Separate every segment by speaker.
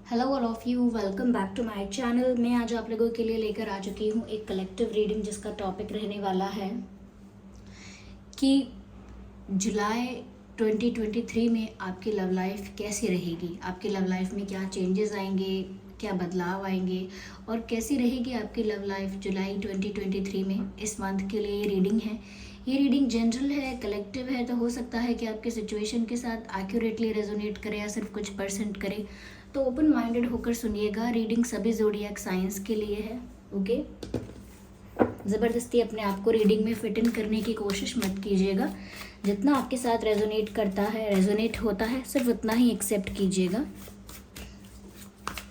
Speaker 1: Hello all of you, welcome back to my channel. मैं आज आप लोगों के लिए लेकर आ चुकी हूँ एक कलेक्टिव रीडिंग जिसका टॉपिक रहने वाला है कि जुलाई 2023 में आपकी लव लाइफ कैसी रहेगी, आपकी लव लाइफ में क्या चेंजेस आएंगे, क्या बदलाव आएंगे और कैसी रहेगी आपकी लव लाइफ जुलाई 2023 में। इस मंथ के लिए ये रीडिंग है। ये रीडिंग जनरल है, कलेक्टिव है, तो हो सकता है कि आपके सिचुएशन के साथ एक्यूरेटली रेजोनेट करे या सिर्फ कुछ परसेंट करे। तो ओपन माइंडेड होकर सुनिएगा। रीडिंग सभी ज़ोडिएक साइंस के लिए है। ओके, ज़बरदस्ती अपने आप को रीडिंग में फिट इन करने की कोशिश मत कीजिएगा। जितना आपके साथ रेजोनेट करता है, रेजोनेट होता है, सिर्फ उतना ही एक्सेप्ट कीजिएगा।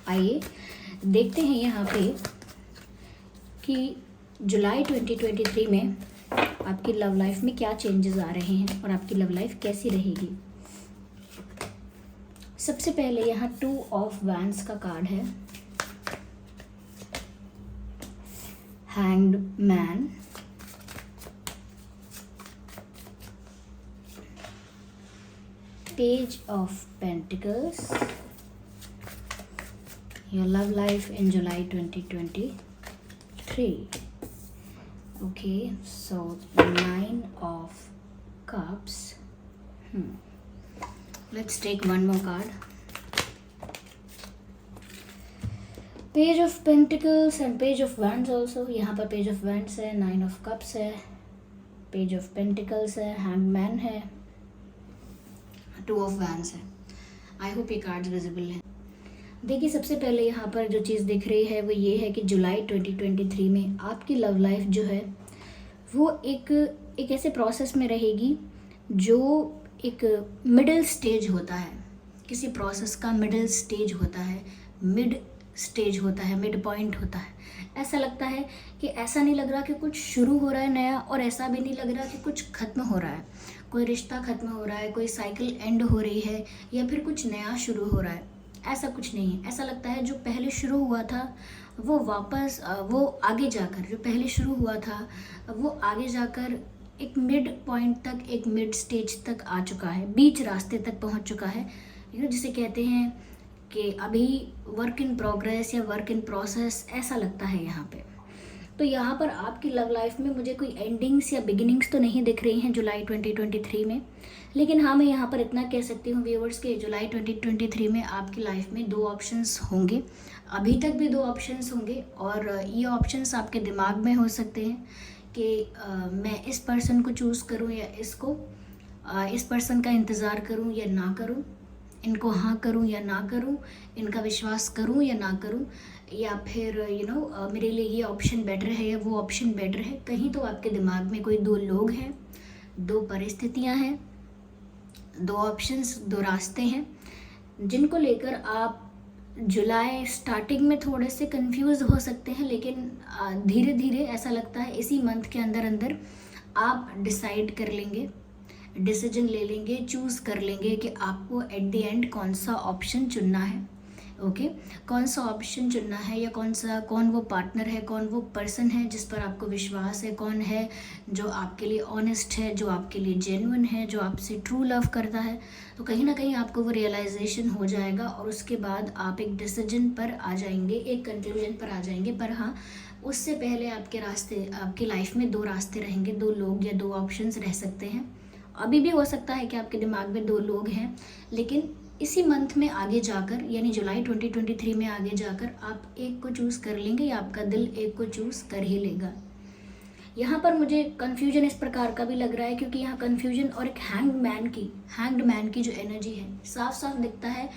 Speaker 1: आइए देखते हैं यहाँ पे कि जुलाई 2023 में आपकी लव लाइफ में क्या चेंजेस आ रहे हैं और आपकी लव लाइफ कैसी रहेगी। सबसे पहले यहाँ 2 ऑफ वैंड्स का कार्ड है, hanged man, page of pentacles, your love life in July 2023. Okay, so 9 of cups. Let's take one more card. Page of Pentacles and Page of Wands also. यहाँ पर Page of Wands है, 9 of Cups है, Page of Pentacles है, Hanged Man है, 2 of Wands है। I hope ये cards visible हैं। देखिए, सबसे पहले यहाँ पर जो चीज़ दिख रही है वो ये है कि जुलाई 2023 में आपकी लव लाइफ जो है वो एक ऐसे प्रोसेस में रहेगी जो एक मिडिल स्टेज होता है। किसी प्रोसेस का मिडिल स्टेज होता है, मिड स्टेज होता है, मिड पॉइंट होता है। ऐसा लगता है कि ऐसा नहीं लग रहा कि कुछ शुरू हो रहा है नया, और ऐसा भी नहीं लग रहा कि कुछ ख़त्म हो रहा है, कोई रिश्ता ख़त्म हो रहा है, कोई साइकिल एंड हो रही है या फिर कुछ नया शुरू हो रहा है। ऐसा कुछ नहीं है। ऐसा लगता है जो पहले शुरू हुआ था वो वापस वो आगे जाकर, जो पहले शुरू हुआ था वो आगे जाकर एक मिड पॉइंट तक, एक मिड स्टेज तक आ चुका है, बीच रास्ते तक पहुंच चुका है। जिसे कहते हैं कि अभी वर्क इन प्रोग्रेस या वर्क इन प्रोसेस, ऐसा लगता है यहाँ पे। तो यहाँ पर आपकी लव लाइफ में मुझे कोई एंडिंग्स या बिगिनिंग्स तो नहीं दिख रही हैं जुलाई 2023 में, लेकिन हाँ, मैं यहाँ पर इतना कह सकती हूँ व्यूअर्स के जुलाई 2023 में आपकी लाइफ में 2 ऑप्शंस होंगे। अभी तक भी 2 ऑप्शंस होंगे और ये ऑप्शंस आपके दिमाग में हो सकते हैं कि मैं इस पर्सन को चूज़ करूँ या इसको, इस पर्सन का इंतज़ार करूँ या ना करूँ, इनको हाँ करूँ या ना करूँ, इनका विश्वास करूँ या ना करूँ, या फिर मेरे लिए ये ऑप्शन बेटर है या वो ऑप्शन बेटर है। कहीं तो आपके दिमाग में कोई 2 लोग हैं, 2 परिस्थितियाँ हैं, 2 ऑप्शंस, 2 रास्ते हैं जिनको लेकर आप जुलाई स्टार्टिंग में थोड़े से कंफ्यूज हो सकते हैं, लेकिन धीरे धीरे ऐसा लगता है इसी मंथ के अंदर अंदर आप डिसाइड कर लेंगे, डिसीजन ले लेंगे, चूज़ कर लेंगे कि आपको एट द एंड कौन सा ऑप्शन चुनना है। ओके, कौन सा ऑप्शन चुनना है या कौन वो पार्टनर है, कौन वो पर्सन है जिस पर आपको विश्वास है, कौन है जो आपके लिए ऑनेस्ट है, जो आपके लिए जेन्युइन है, जो आपसे ट्रू लव करता है। तो कहीं ना कहीं आपको वो रियलाइजेशन हो जाएगा और उसके बाद आप एक डिसीजन पर आ जाएंगे, एक कंक्लूजन पर आ जाएंगे। पर हाँ, उससे पहले आपके रास्ते, आपकी लाइफ में 2 रास्ते रहेंगे, 2 लोग या 2 ऑप्शंस रह सकते हैं। अभी भी हो सकता है कि आपके दिमाग में 2 लोग हैं, लेकिन इसी मंथ में आगे जाकर, यानी जुलाई 2023 में आगे जाकर आप एक को चूज़ कर लेंगे या आपका दिल एक को चूज़ कर ही लेगा। यहाँ पर मुझे कन्फ्यूजन इस प्रकार का भी लग रहा है क्योंकि यहाँ कन्फ्यूजन और एक हैंग्ड मैन की जो एनर्जी है, साफ साफ दिखता है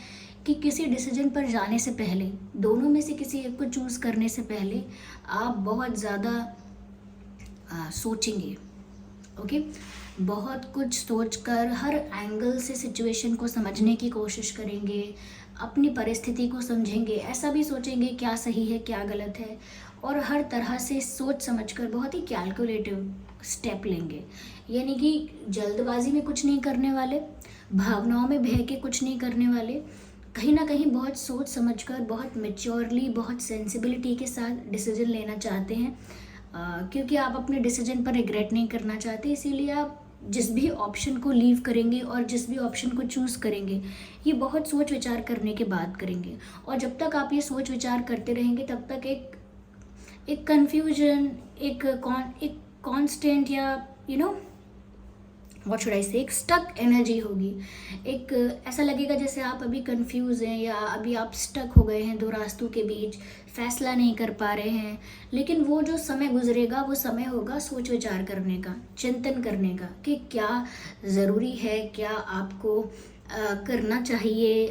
Speaker 1: कि किसी डिसीजन पर जाने से पहले, दोनों में से किसी एक को चूज़ करने से पहले आप बहुत ज़्यादा सोचेंगे। ओके, बहुत कुछ सोचकर हर एंगल से सिचुएशन को समझने की कोशिश करेंगे, अपनी परिस्थिति को समझेंगे, ऐसा भी सोचेंगे क्या सही है क्या गलत है, और हर तरह से सोच समझकर बहुत ही कैलकुलेटिव स्टेप लेंगे। यानी कि जल्दबाजी में कुछ नहीं करने वाले, भावनाओं में बह के कुछ नहीं करने वाले, कहीं ना कहीं बहुत सोच समझकर, बहुत मैच्योरली, बहुत सेंसिबिलिटी के साथ डिसीजन लेना चाहते हैं। क्योंकि आप अपने डिसीजन पर रिग्रेट नहीं करना चाहते, इसीलिए आप जिस भी ऑप्शन को लीव करेंगे और जिस भी ऑप्शन को चूज़ करेंगे, ये बहुत सोच विचार करने के बाद करेंगे। और जब तक आप ये सोच विचार करते रहेंगे तब तक एक कन्फ्यूजन, एक कांस्टेंट, या व्हाट शुड आई से, एक स्टक एनर्जी होगी। एक ऐसा लगेगा जैसे आप अभी कंफ्यूज हैं या अभी आप स्टक हो गए हैं दो रास्तों के बीच, फैसला नहीं कर पा रहे हैं। लेकिन वो जो समय गुजरेगा वो समय होगा सोच विचार करने का, चिंतन करने का कि क्या ज़रूरी है, क्या आपको करना चाहिए।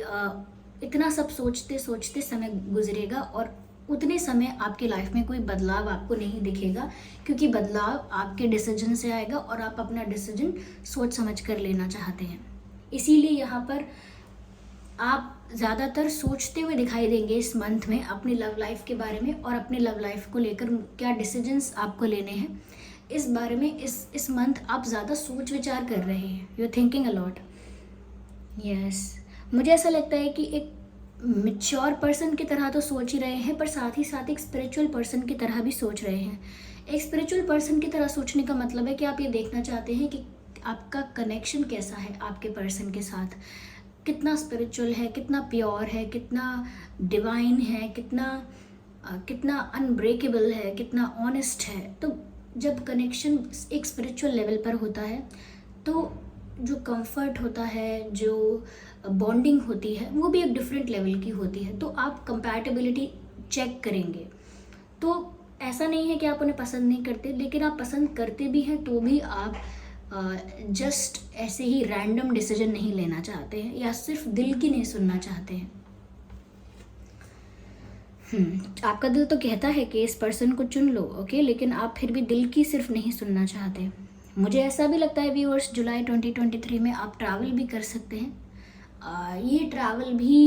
Speaker 1: इतना सब सोचते सोचते समय गुजरेगा और उतने समय आपके लाइफ में कोई बदलाव आपको नहीं दिखेगा, क्योंकि बदलाव आपके डिसीजन से आएगा और आप अपना डिसीजन सोच समझ कर लेना चाहते हैं। इसीलिए यहाँ पर आप ज़्यादातर सोचते हुए दिखाई देंगे इस मंथ में अपनी लव लाइफ के बारे में, और अपनी लव लाइफ को लेकर क्या डिसीजंस आपको लेने हैं इस बारे में। इस मंथ आप ज़्यादा सोच विचार कर रहे हैं, you are thinking a lot. Yes, मुझे ऐसा लगता है कि एक मैच्योर पर्सन की तरह तो सोच ही रहे हैं, पर साथ ही साथ एक स्पिरिचुअल पर्सन की तरह भी सोच रहे हैं। एक स्पिरिचुअल पर्सन की तरह सोचने का मतलब है कि आप ये देखना चाहते हैं कि आपका कनेक्शन कैसा है आपके पर्सन के साथ, कितना स्पिरिचुअल है, कितना प्योर है, कितना डिवाइन है, कितना अनब्रेकेबल है, कितना ऑनेस्ट है। तो जब कनेक्शन एक स्पिरिचुअल लेवल पर होता है तो जो कंफर्ट होता है, जो बॉन्डिंग होती है, वो भी एक डिफरेंट लेवल की होती है। तो आप कंपैटिबिलिटी चेक करेंगे। तो ऐसा नहीं है कि आप उन्हें पसंद नहीं करते, लेकिन आप पसंद करते भी हैं तो भी आप जस्ट ऐसे ही रैंडम डिसीजन नहीं लेना चाहते हैं या सिर्फ दिल की नहीं सुनना चाहते हैं। आपका दिल तो कहता है कि इस पर्सन को चुन लो, ओके, लेकिन आप फिर भी दिल की सिर्फ नहीं सुनना चाहते। मुझे ऐसा भी लगता है व्यूअर्स, जुलाई 2023 में आप ट्रैवल भी कर सकते हैं। ये ट्रैवल भी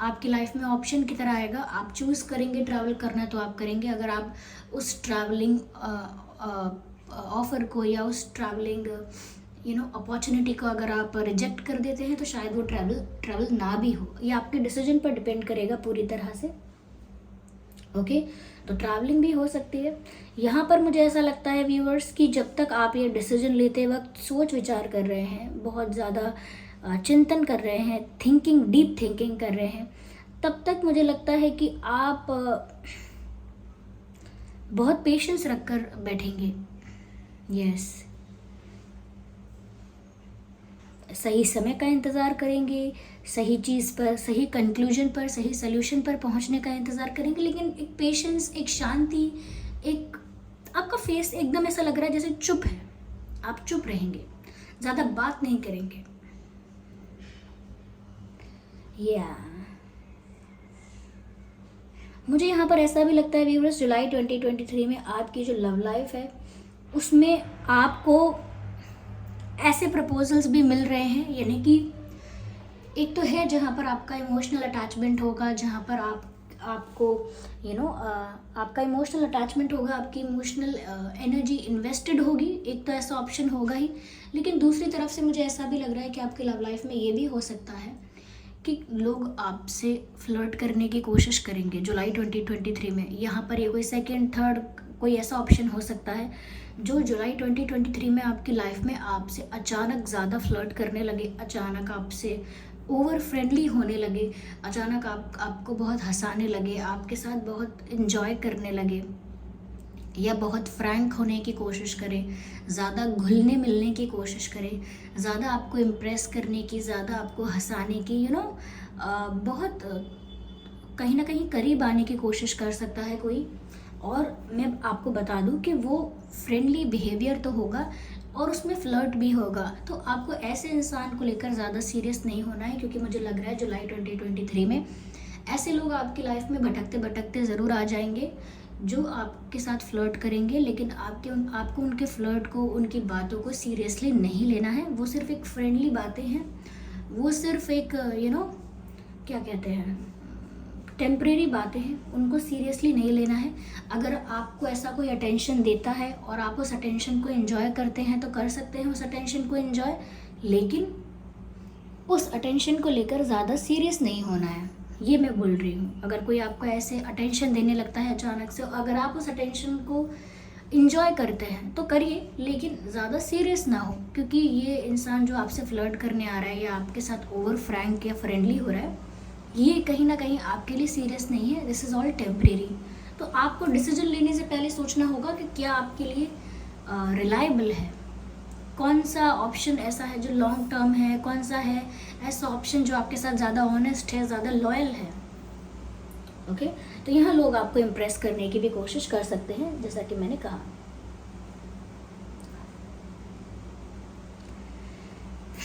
Speaker 1: आपकी लाइफ में ऑप्शन की तरह आएगा। आप चूज़ करेंगे ट्रैवल करना तो आप करेंगे। अगर आप उस ट्रैवलिंग ऑफ़र को या उस ट्रैवलिंग अपॉर्चुनिटी को अगर आप रिजेक्ट कर देते हैं तो शायद वो ट्रैवल ना भी हो। ये आपके डिसीजन पर डिपेंड करेगा पूरी तरह से, ओके। तो ट्रैवलिंग भी हो सकती है। यहाँ पर मुझे ऐसा लगता है व्यूअर्स कि जब तक आप ये डिसीजन लेते वक्त सोच विचार कर रहे हैं, बहुत ज़्यादा चिंतन कर रहे हैं, डीप थिंकिंग कर रहे हैं, तब तक मुझे लगता है कि आप बहुत पेशेंस रखकर बैठेंगे। यस, सही समय का इंतज़ार करेंगे, सही चीज़ पर, सही कंक्लूजन पर, सही सोल्यूशन पर पहुंचने का इंतज़ार करेंगे, लेकिन एक पेशेंस, एक शांति, एक आपका फेस एकदम ऐसा लग रहा है जैसे चुप है। आप चुप रहेंगे, ज़्यादा बात नहीं करेंगे। मुझे यहाँ पर ऐसा भी लगता है व्यूअर्स, जुलाई 2023 में आपकी जो लव लाइफ है उसमें आपको ऐसे प्रपोजल्स भी मिल रहे हैं, यानी कि एक तो है जहाँ पर आपका इमोशनल अटैचमेंट होगा, जहाँ पर आपको आपका इमोशनल अटैचमेंट होगा, आपकी इमोशनल एनर्जी इन्वेस्टेड होगी। एक तो ऐसा ऑप्शन होगा ही, लेकिन दूसरी तरफ से मुझे ऐसा भी लग रहा है कि आपकी लव लाइफ में ये भी हो सकता है कि लोग आपसे फ्लर्ट करने की कोशिश करेंगे जुलाई 2023 में। यहाँ पर ये कोई सेकंड, थर्ड कोई ऐसा ऑप्शन हो सकता है जो जुलाई 2023 में आपकी लाइफ में आपसे अचानक ज़्यादा फ्लर्ट करने लगे, अचानक आपसे ओवर फ्रेंडली होने लगे, अचानक आपको बहुत हंसाने लगे, आपके साथ बहुत इन्जॉय करने लगे, या बहुत फ्रैंक होने की कोशिश करें, ज़्यादा घुलने मिलने की कोशिश करें, ज़्यादा आपको इम्प्रेस करने की, ज़्यादा आपको हंसाने की, बहुत कहीं ना कहीं करीब आने की कोशिश कर सकता है कोई। और मैं आपको बता दूं कि वो फ्रेंडली बिहेवियर तो होगा और उसमें फ्लर्ट भी होगा। तो आपको ऐसे इंसान को लेकर ज़्यादा सीरियस नहीं होना है, क्योंकि मुझे लग रहा है जुलाई 2023 में ऐसे लोग आपकी लाइफ में भटकते भटकते ज़रूर आ जाएंगे जो आपके साथ फ्लर्ट करेंगे, लेकिन आपको उनके फ्लर्ट को, उनकी बातों को सीरियसली नहीं लेना है। वो सिर्फ एक फ्रेंडली बातें हैं, वो सिर्फ एक क्या कहते हैं, टेम्परेरी बातें हैं, उनको सीरियसली नहीं लेना है। अगर आपको ऐसा कोई अटेंशन देता है और आप उस अटेंशन को एंजॉय करते हैं तो कर सकते हैं उस अटेंशन को एंजॉय, लेकिन उस अटेंशन को लेकर ज़्यादा सीरियस नहीं होना है, ये मैं बोल रही हूँ। अगर कोई आपको ऐसे अटेंशन देने लगता है अचानक से, अगर आप उस अटेंशन को इंजॉय करते हैं तो करिए, लेकिन ज़्यादा सीरियस ना हो, क्योंकि ये इंसान जो आपसे फ्लर्ट करने आ रहा है या आपके साथ ओवर फ्रैंक या फ्रेंडली हो रहा है, ये कहीं ना कहीं आपके लिए सीरियस नहीं है। This is all temporary. तो आपको डिसीजन लेने से पहले सोचना होगा कि क्या आपके लिए रिलायबल है, कौन सा ऑप्शन ऐसा है जो लॉन्ग टर्म है, कौन सा है ऐसा ऑप्शन जो आपके साथ ज़्यादा ऑनेस्ट है, ज़्यादा लॉयल है। ओके, तो यहाँ लोग आपको इम्प्रेस करने की भी कोशिश कर सकते हैं, जैसा कि मैंने कहा।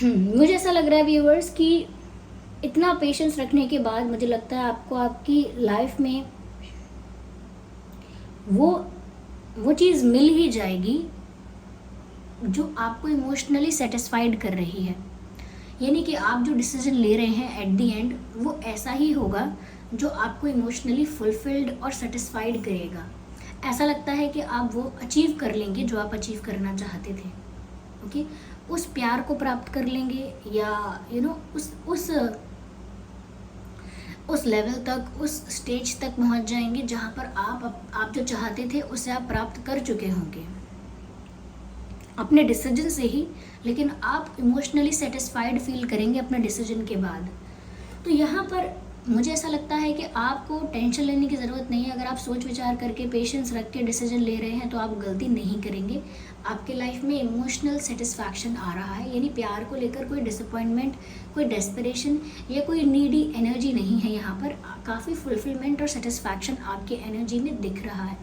Speaker 1: मुझे ऐसा लग रहा है व्यूअर्स कि इतना पेशेंस रखने के बाद मुझे लगता है आपको आपकी लाइफ में वो चीज़ मिल ही जाएगी जो आपको इमोशनली सेटिस्फाइड कर रही है। यानी कि आप जो डिसीजन ले रहे हैं एट द एंड वो ऐसा ही होगा जो आपको इमोशनली फुलफिल्ड और सेटिस्फाइड करेगा। ऐसा लगता है कि आप वो अचीव कर लेंगे जो आप अचीव करना चाहते थे। ओके, उस प्यार को प्राप्त कर लेंगे या उस लेवल तक, उस स्टेज तक पहुंच जाएंगे जहां पर आप जो चाहते थे उसे आप प्राप्त कर चुके होंगे अपने डिसीजन से ही, लेकिन आप इमोशनली सेटिस्फाइड फील करेंगे अपने डिसीजन के बाद। तो यहाँ पर मुझे ऐसा लगता है कि आपको टेंशन लेने की ज़रूरत नहीं है। अगर आप सोच विचार करके पेशेंस रख के डिसीजन ले रहे हैं तो आप गलती नहीं करेंगे। आपके लाइफ में इमोशनल सेटिस्फैक्शन आ रहा है, यानी प्यार को लेकर कोई डिसअपॉइंटमेंट, कोई डेस्परेशन या कोई नीडी एनर्जी नहीं है। यहाँ पर काफ़ी फुलफिलमेंट और सेटिस्फैक्शन आपके एनर्जी में दिख रहा है।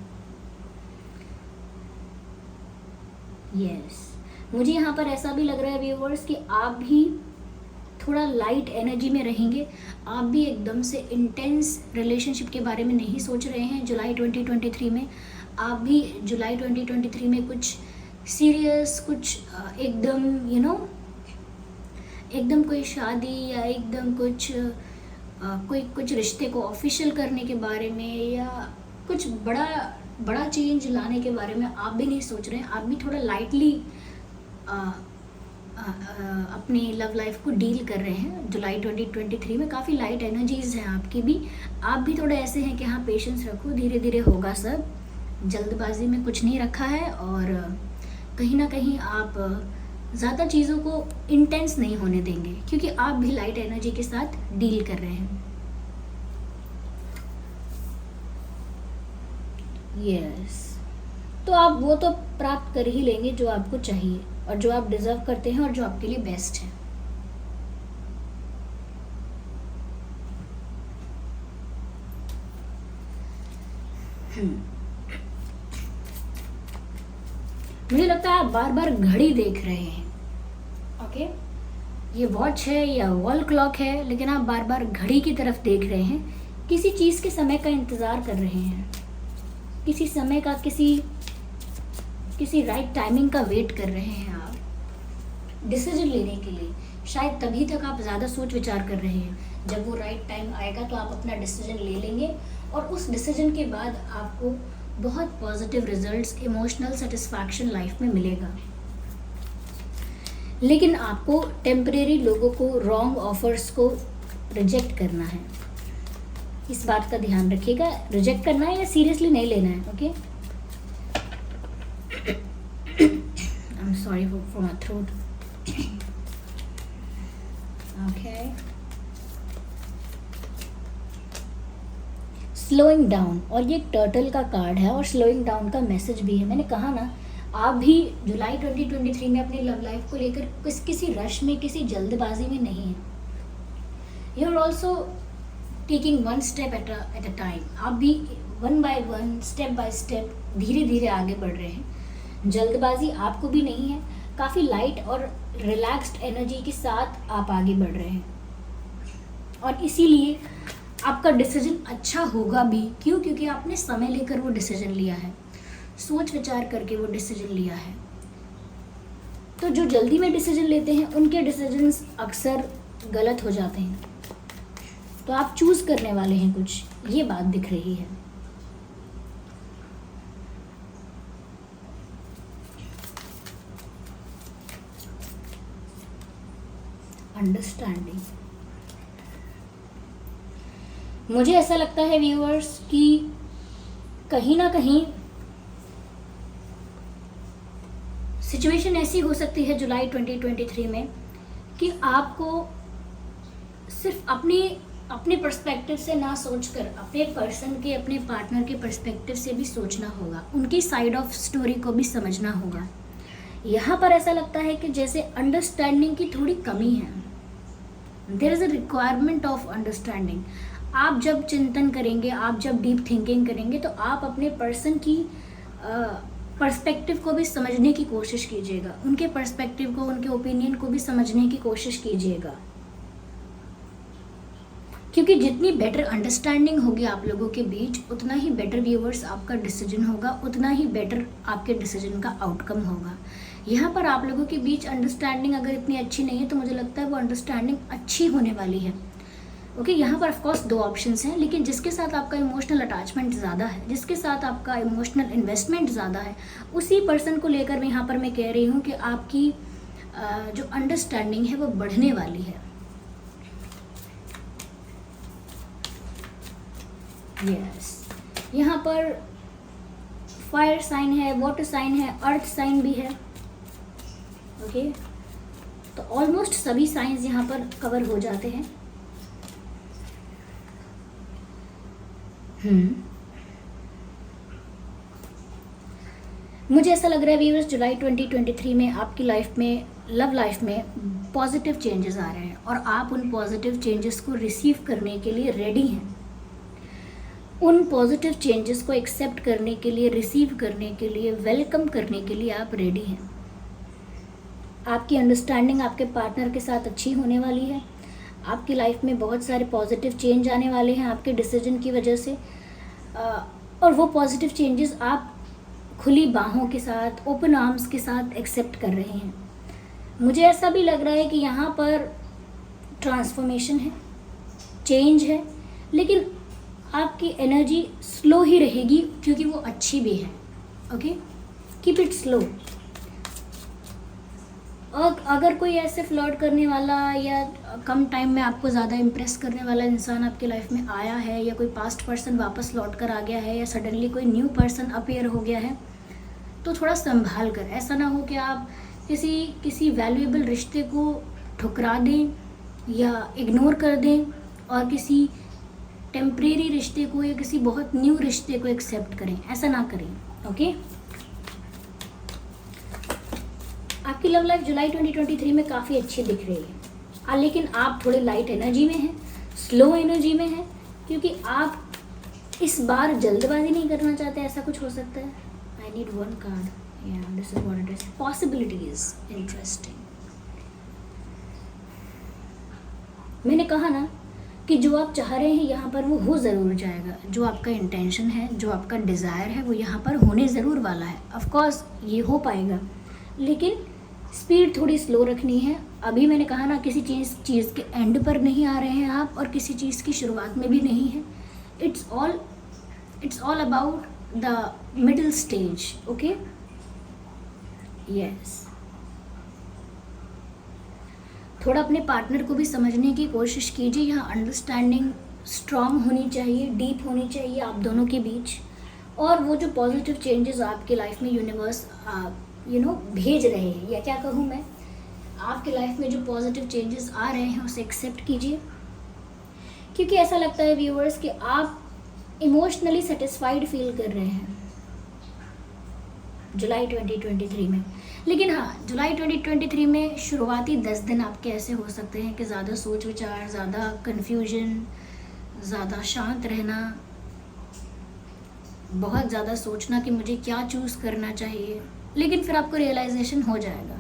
Speaker 1: यस, मुझे यहाँ पर ऐसा भी लग रहा है व्यूअर्स कि आप भी थोड़ा लाइट एनर्जी में रहेंगे। आप भी एकदम से इंटेंस रिलेशनशिप के बारे में नहीं सोच रहे हैं जुलाई 2023 में। आप भी जुलाई 2023 में कुछ सीरियस, कुछ एकदम एकदम कोई शादी या एकदम कुछ रिश्ते को ऑफिशियल करने के बारे में या कुछ बड़ा चेंज लाने के बारे में आप भी नहीं सोच रहे हैं। आप भी थोड़ा लाइटली अपनी लव लाइफ को डील कर रहे हैं। जुलाई 2023 में काफ़ी लाइट एनर्जीज हैं आपकी भी। आप भी थोड़े ऐसे हैं कि हाँ, पेशेंस रखो, धीरे धीरे होगा सब, जल्दबाजी में कुछ नहीं रखा है। और कहीं ना कहीं आप ज़्यादा चीज़ों को इंटेंस नहीं होने देंगे, क्योंकि आप भी लाइट एनर्जी के साथ डील कर रहे हैं। यस, तो आप वो तो प्राप्त कर ही लेंगे जो आपको चाहिए और जो आप डिजर्व करते हैं और जो आपके लिए बेस्ट है। मुझे लगता है आप बार बार घड़ी देख रहे हैं। ओके, ये वॉच है या वॉल क्लॉक है, लेकिन आप बार बार घड़ी की तरफ देख रहे हैं। किसी चीज़ के समय का इंतज़ार कर रहे हैं, किसी समय का, किसी राइट टाइमिंग का वेट कर रहे हैं आप डिसीजन लेने के लिए। शायद तभी तक आप ज़्यादा सोच विचार कर रहे हैं। जब वो राइट टाइम आएगा तो आप अपना डिसीजन ले लेंगे और उस डिसीजन के बाद आपको बहुत positive results, emotional satisfaction life में मिलेगा। लेकिन आपको टेम्परेरी लोगों को, रॉन्ग ऑफर्स को रिजेक्ट करना है। इस बात का ध्यान रखिएगा। रिजेक्ट करना है या सीरियसली नहीं लेना है। Okay, I am sorry for my throat. Okay, slowing down, और ये टर्टल का कार्ड है और स्लोइंग डाउन का मैसेज भी है। मैंने कहा ना, आप भी जुलाई 2023 में अपनी लव लाइफ को लेकर किसी रश में, किसी जल्दबाजी में नहीं है। You are also taking one step at a time. आप भी one by one, step by step, धीरे धीरे आगे बढ़ रहे हैं। जल्दबाजी आपको भी नहीं है। काफ़ी लाइट और रिलैक्स्ड एनर्जी के साथ आप आगे बढ़ रहे हैं और इसीलिए आपका डिसीजन अच्छा होगा भी। क्यों? क्योंकि आपने समय लेकर वो डिसीजन लिया है, सोच विचार करके वो डिसीजन लिया है। तो जो जल्दी में डिसीजन लेते हैं उनके डिसीजंस अक्सर गलत हो जाते हैं। तो आप चूज़ करने वाले हैं कुछ, ये बात दिख रही है। अंडरस्टैंडिंग, मुझे ऐसा लगता है व्यूअर्स कि कहीं ना कहीं सिचुएशन ऐसी हो सकती है जुलाई 2023 में कि आपको सिर्फ अपने पर्सपेक्टिव से ना सोचकर अपने पर्सन के, अपने पार्टनर के पर्सपेक्टिव से भी सोचना होगा, उनकी साइड ऑफ स्टोरी को भी समझना होगा। यहाँ पर ऐसा लगता है कि जैसे अंडरस्टैंडिंग की थोड़ी कमी है, there is a requirement of understanding. आप जब चिंतन करेंगे, आप जब डीप थिंकिंग करेंगे, तो आप अपने पर्सन की पर्सपेक्टिव को भी समझने की कोशिश कीजिएगा, उनके पर्सपेक्टिव को, उनके ओपिनियन को भी समझने की कोशिश कीजिएगा, क्योंकि जितनी बेटर अंडरस्टैंडिंग होगी आप लोगों के बीच, उतना ही बेटर व्यूअर्स आपका डिसीजन होगा, उतना ही बेटर आपके डिसीजन का आउटकम होगा। यहाँ पर आप लोगों के बीच अंडरस्टैंडिंग अगर इतनी अच्छी नहीं है, तो मुझे लगता है वो अंडरस्टैंडिंग अच्छी होने वाली है। ओके, यहाँ पर ऑफकोर्स 2 ऑप्शंस हैं, लेकिन जिसके साथ आपका इमोशनल अटैचमेंट ज़्यादा है, जिसके साथ आपका इमोशनल इन्वेस्टमेंट ज़्यादा है, उसी पर्सन को लेकर मैं यहाँ पर मैं कह रही हूँ कि आपकी जो अंडरस्टैंडिंग है वो बढ़ने वाली है। यस, यहाँ पर फायर साइन है, वाटर साइन है, अर्थ साइन भी है। ओके, तो ऑलमोस्ट सभी साइंस यहाँ पर कवर हो जाते हैं। मुझे ऐसा लग रहा है व्यूअर्स, जुलाई 2023 में आपकी लाइफ में, लव लाइफ में पॉजिटिव चेंजेस आ रहे हैं और आप उन पॉजिटिव चेंजेस को रिसीव करने के लिए रेडी हैं। उन पॉजिटिव चेंजेस को एक्सेप्ट करने के लिए, रिसीव करने के लिए, वेलकम करने के लिए आप रेडी हैं। आपकी अंडरस्टैंडिंग आपके पार्टनर के साथ अच्छी होने वाली है। आपकी लाइफ में बहुत सारे पॉजिटिव चेंज आने वाले हैं आपके डिसीजन की वजह से, और वो पॉजिटिव चेंजेस आप खुली बाहों के साथ, ओपन आर्म्स के साथ एक्सेप्ट कर रहे हैं। मुझे ऐसा भी लग रहा है कि यहाँ पर ट्रांसफॉर्मेशन है, चेंज है, लेकिन आपकी एनर्जी स्लो ही रहेगी क्योंकि वो अच्छी भी है। Okay, keep it slow. और अगर कोई ऐसे फ्लर्ट करने वाला या कम टाइम में आपको ज़्यादा इम्प्रेस करने वाला इंसान आपके लाइफ में आया है, या कोई पास्ट पर्सन वापस लौट कर आ गया है, या सडनली कोई न्यू पर्सन अपीयर हो गया है, तो थोड़ा संभाल कर, ऐसा ना हो कि आप किसी वैल्यूएबल रिश्ते को ठुकरा दें या इग्नोर कर दें और किसी टेम्परेरी रिश्ते को या किसी बहुत न्यू रिश्ते को एक्सेप्ट करें, ऐसा ना करें। ओके, आपकी लव लाइफ जुलाई 2023 में काफ़ी अच्छी दिख रही है, लेकिन आप थोड़े लाइट एनर्जी में हैं, स्लो एनर्जी में हैं, क्योंकि आप इस बार जल्दबाजी नहीं करना चाहते, ऐसा कुछ हो सकता है। आई नीड 1 कार्ड, या this is what it is, possibilities, interesting. मैंने कहा ना कि जो आप चाह रहे हैं यहाँ पर वो हो ज़रूर जाएगा। जो आपका इंटेंशन है, जो आपका डिज़ायर है, वो यहाँ पर होने ज़रूर वाला है। ऑफकोर्स ये हो पाएगा, लेकिन स्पीड थोड़ी स्लो रखनी है। अभी मैंने कहा ना, किसी चीज़ के एंड पर नहीं आ रहे हैं आप, और किसी चीज़ की शुरुआत में भी नहीं है। It's all about the middle stage. Okay, yes, थोड़ा अपने पार्टनर को भी समझने की कोशिश कीजिए। यहाँ अंडरस्टैंडिंग स्ट्रांग होनी चाहिए, डीप होनी चाहिए आप दोनों के बीच। और वो जो पॉजिटिव चेंजेस आपकी लाइफ में यूनिवर्स भेज रहे हैं, या क्या कहूँ मैं, आपकी लाइफ में जो पॉजिटिव चेंजेस आ रहे हैं उसे एक्सेप्ट कीजिए, क्योंकि ऐसा लगता है व्यूअर्स कि आप इमोशनली सेटिस्फाइड फील कर रहे हैं जुलाई 2023 में। लेकिन हाँ, जुलाई 2023 में शुरुआती 10 दिन आपके ऐसे हो सकते हैं कि ज़्यादा सोच विचार, ज़्यादा कन्फ्यूजन, ज़्यादा शांत रहना, बहुत ज़्यादा सोचना कि मुझे क्या चूज़ करना चाहिए, लेकिन फिर आपको रियलाइजेशन हो जाएगा।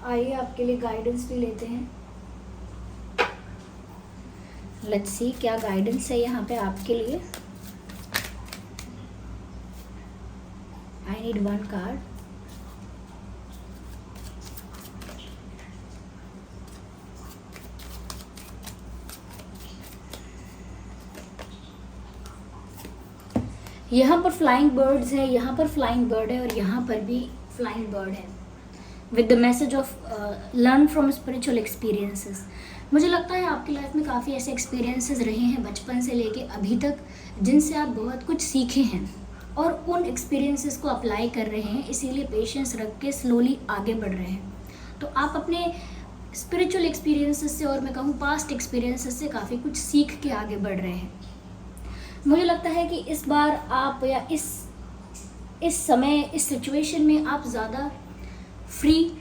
Speaker 1: आइए आपके लिए गाइडेंस भी लेते हैं। लेट्स सी क्या गाइडेंस है यहाँ पे आपके लिए। I need 1 card. यहाँ पर फ्लाइंग बर्ड्स है, यहाँ पर फ्लाइंग बर्ड है, और यहाँ पर भी फ्लाइंग बर्ड है। With the message of learn from spiritual experiences. मुझे लगता है आपकी लाइफ में काफ़ी ऐसे एक्सपीरियंसेस रहे हैं बचपन से लेके अभी तक, जिनसे आप बहुत कुछ सीखे हैं और उन एक्सपीरियंसेस को अप्लाई कर रहे हैं, इसीलिए पेशेंस रख के स्लोली आगे बढ़ रहे हैं। तो आप अपने स्पिरिचुअल एक्सपीरियंसेस से और मैं कहूँ पास्ट एक्सपीरियंसेस से काफ़ी कुछ सीख के आगे बढ़ रहे हैं। मुझे लगता है कि इस बार आप या इस समय इस सिचुएशन में आप ज़्यादा फ्री,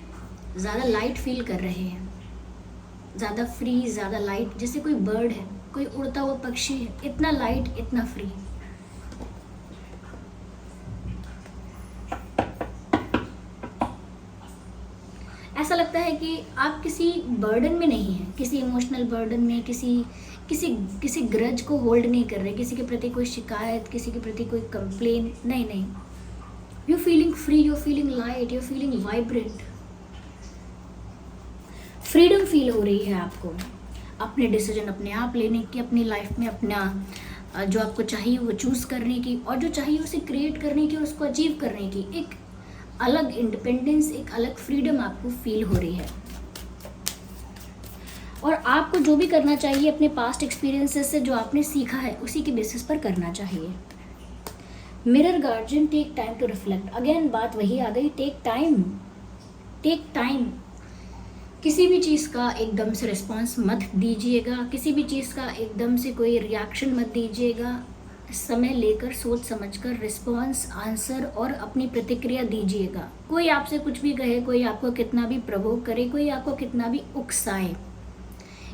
Speaker 1: ज़्यादा लाइट फील कर रहे हैं, ज़्यादा फ्री, ज़्यादा लाइट, जैसे कोई बर्ड है, कोई उड़ता हुआ पक्षी है, इतना लाइट, इतना फ्री। ऐसा लगता है कि आप किसी बर्डन में नहीं हैं, किसी इमोशनल बर्डन में, किसी ग्रज को होल्ड नहीं कर रहे, किसी के प्रति कोई शिकायत, किसी के प्रति कोई कंप्लेन, नहीं। You feeling free, you feeling light, you feeling vibrant. Freedom feel हो रही है आपको अपने डिसीजन अपने आप लेने की, अपनी लाइफ में अपना जो आपको चाहिए वो चूज़ करने की, और जो चाहिए उसे क्रिएट करने की, उसको अचीव करने की एक अलग इंडिपेंडेंस, एक अलग फ्रीडम आपको फील हो रही है। और आपको जो भी करना चाहिए अपने पास्ट एक्सपीरियंसेस से जो आपने सीखा है उसी के बेसिस पर करना चाहिए। Mirror guardian, take time to reflect. Again बात वही आ गई, टेक टाइम। किसी भी चीज़ का एकदम से रिस्पॉन्स मत दीजिएगा, किसी भी चीज़ का एकदम से कोई रिएक्शन मत दीजिएगा। समय लेकर सोच समझकर रिस्पॉन्स, आंसर और अपनी प्रतिक्रिया दीजिएगा। कोई आपसे कुछ भी कहे, कोई आपको कितना भी प्रोवोक करे, कोई आपको कितना भी उकसाए,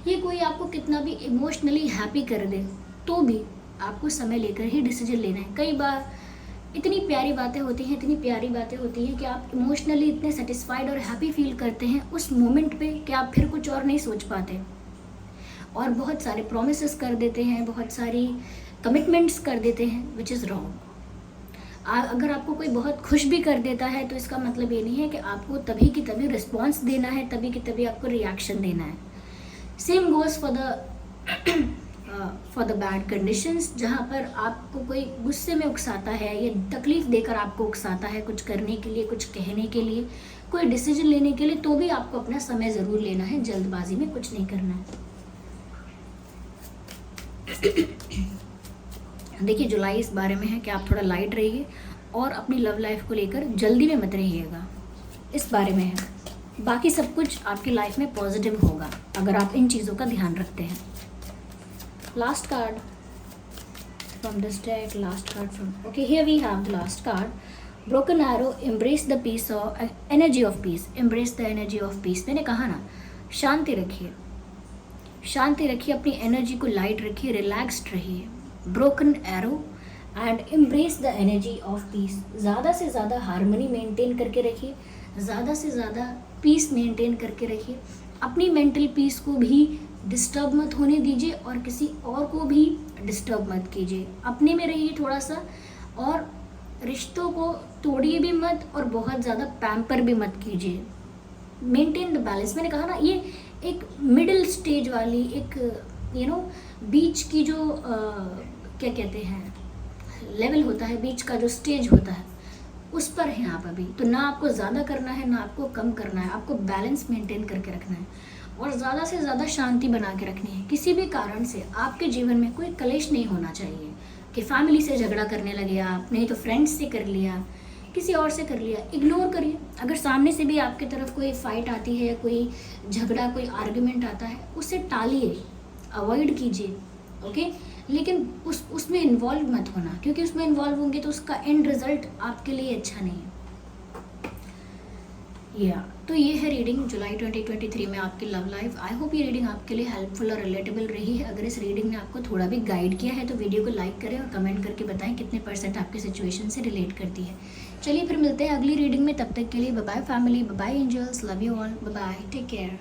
Speaker 1: ये कोई आपको कितना भी इमोशनली हैप्पी कर दे, तो भी आपको समय लेकर ही डिसीजन लेना है। कई बार इतनी प्यारी बातें होती हैं कि आप इमोशनली इतने सेटिस्फाइड और हैप्पी फील करते हैं उस मोमेंट पे कि आप फिर कुछ और नहीं सोच पाते, और बहुत सारे प्रॉमिसेस कर देते हैं, बहुत सारी कमिटमेंट्स कर देते हैं, विच इज़ रॉन्ग। अगर आपको कोई बहुत खुश भी कर देता है तो इसका मतलब ये नहीं है कि आपको तभी की तभी रिस्पॉन्स देना है, तभी की तभी आपको रिएक्शन देना है। Same goes for the bad conditions, जहाँ पर आपको कोई गुस्से में उकसाता है या तकलीफ़ देकर आपको उकसाता है कुछ करने के लिए, कुछ कहने के लिए, कोई डिसीजन लेने के लिए, तो भी आपको अपना समय ज़रूर लेना है, जल्दबाजी में कुछ नहीं करना है। देखिए जुलाई इस बारे में है कि आप थोड़ा लाइट रहिए और अपनी लव लाइफ को लेकर जल्दी में मत रहिएगा, इस बारे में है। बाकी सब कुछ आपकी लाइफ में पॉजिटिव होगा अगर आप इन चीज़ों का ध्यान रखते हैं। Last card from this deck, last card from, okay, here we have the last card, broken arrow, embrace the peace और energy of peace, embrace the energy of peace. मैंने कहा ना, शांति रखिए, अपनी एनर्जी को लाइट रखिए, रिलैक्स्ड रहिए। Broken arrow and embrace the energy of piece. ज़्यादा से ज़्यादा हार्मनी मेंटेन करके रखिए, ज़्यादा से ज़्यादा पीस मेंटेन करके रखिए। अपनी मेंटल पीस को भी डिस्टर्ब मत होने दीजिए और किसी और को भी डिस्टर्ब मत कीजिए। अपने में रहिए थोड़ा सा, और रिश्तों को तोड़िए भी मत और बहुत ज़्यादा पैम्पर भी मत कीजिए। Maintain the balance. मैंने कहा ना, ये एक मिडिल स्टेज वाली, एक बीच की जो क्या कहते हैं लेवल होता है, बीच का जो स्टेज होता है, उस पर हैं आप अभी। तो ना आपको ज़्यादा करना है ना आपको कम करना है, आपको बैलेंस मेंटेन करके रखना है और ज़्यादा से ज़्यादा शांति बना के रखनी है। किसी भी कारण से आपके जीवन में कोई कलेश नहीं होना चाहिए कि फैमिली से झगड़ा करने लगे आप, नहीं तो फ्रेंड्स से कर लिया, किसी और से कर लिया। इग्नोर करिए। अगर सामने से भी आपकी तरफ कोई फाइट आती है, कोई झगड़ा, कोई आर्ग्यूमेंट आता है, उसे टालिए, अवॉइड कीजिए, ओके। लेकिन उसमें इन्वॉल्व मत होना, क्योंकि उसमें इन्वॉल्व होंगे तो उसका एंड रिजल्ट आपके लिए अच्छा नहीं है। तो ये है रीडिंग जुलाई 2023 में आपकी लव लाइफ। आई होप ये रीडिंग आपके लिए हेल्पफुल और रिलेटेबल रही है। अगर इस रीडिंग ने आपको थोड़ा भी गाइड किया है तो वीडियो को लाइक करें और कमेंट करके बताएं कितने % आपके सिचुएशन से रिलेट करती है। चलिए फिर मिलते हैं अगली रीडिंग में, तब तक के लिए bye bye family, bye bye angels, love you all, bye bye, take care.